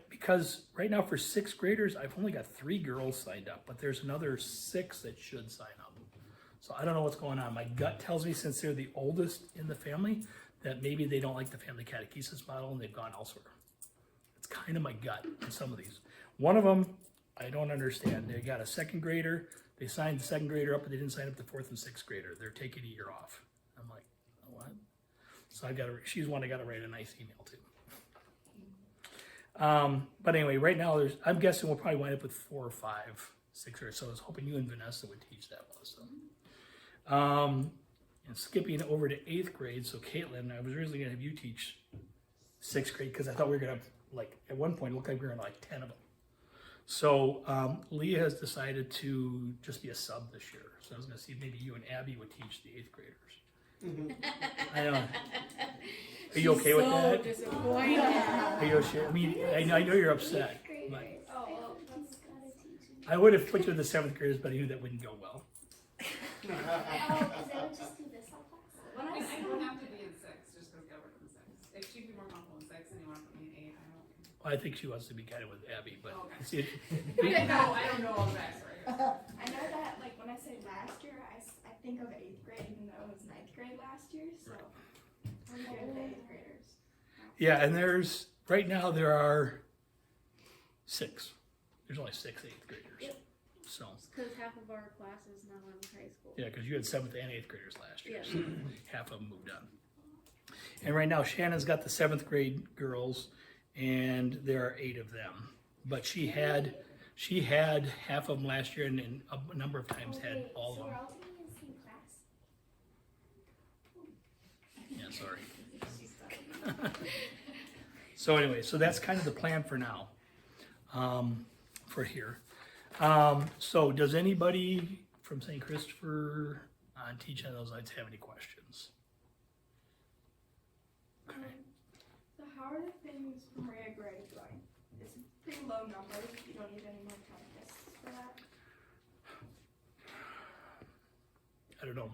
Because right now for 6th graders, I've only got 3 girls signed up, but there's another 6 that should sign up. So I don't know what's going on. My gut tells me, since they're the oldest in the family, that maybe they don't like the family catechesis model and they've gone elsewhere. It's kind of my gut in some of these. One of them, I don't understand. They got a 2nd grader. They signed the 2nd grader up, but they didn't sign up the 4th and 6th grader. They're taking a year off. I'm like, what? So she's one I got to write a nice email to. But anyway, right now I'm guessing we'll probably wind up with 4 or 5 6th graders. So I was hoping you and Vanessa would teach that, Melissa. And skipping over to 8th grade, so Caitlin, I was originally gonna have you teach 6th grade, because I thought we were gonna have, like, at one point, it looked like we were gonna have like 10 of them. So Leah has decided to just be a sub this year. So I was gonna see if maybe you and Abby would teach the 8th graders. I know. Are you okay with that? Disappointed. Are you okay? I mean, I know you're upset, but Oh, well, that's gotta teach me. I would have put you in the 7th graders, but I knew that wouldn't go well. Oh, because I would just do this all class. When I don't have to be in 6, just because I work in 6. If she'd be more comfortable in 6 and you want to put me in 8, I don't. Well, I think she wants to be kind of with Abby, but Okay. see, I don't know all the backstory. I know that, like, when I say last year, I think of 8th grade, even though it was 9th grade last year, so we're good with the 8th graders. yeah, and right now there are 6. There's only 6 8th graders. Yep. So, Because half of our class is now in high school. yeah, because you had 7th and 8th graders last year, Yeah. so half of them moved on. And right now Shannon's got the 7th grade girls, and there are 8 of them. But she had half of them last year, and a number of times had all of So them. we're all taking the same class? Yeah, sorry. So anyway, so that's kind of the plan for now, for here. So does anybody from St. Christopher on teaching those nights have any questions? Okay. So how are the things from Maria Gray going? It's pretty low numbers, you don't need any more catechists for that. I don't know.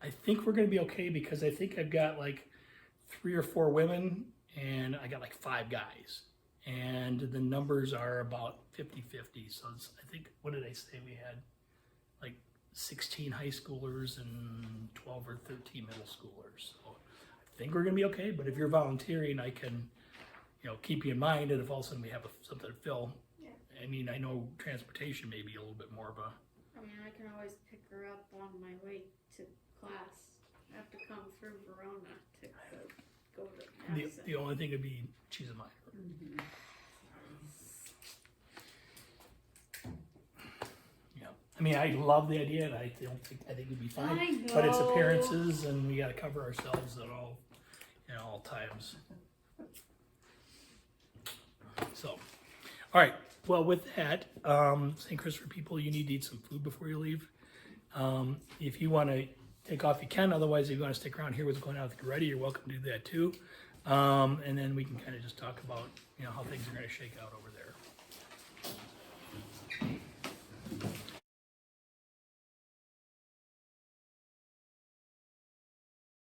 I think we're gonna be okay because I think I've got like 3 or 4 women and I got like 5 guys. And the numbers are about 50-50. So I think, what did I say? We had like 16 high schoolers and 12 or 13 middle schoolers. So I think we're gonna be okay, but if you're volunteering, I can, keep you in mind, and if all of a sudden we have something to fill. Yeah. I mean, I know transportation may be a little bit more of a, I mean, I can always pick her up on my way to class. I have to come through Verona to go to Madison. the only thing would be she's a minor. Yeah, I mean, I love the idea, and I think it'd be fine. I know. But it's appearances, and we got to cover ourselves at all times. So, all right. Well, with that, St. Christopher people, you need to eat some food before you leave. If you want to take off, you can. Otherwise, if you want to stick around here with going out with Ready, you're welcome to do that too. And then we can kind of just talk about how things are going to shake out over there.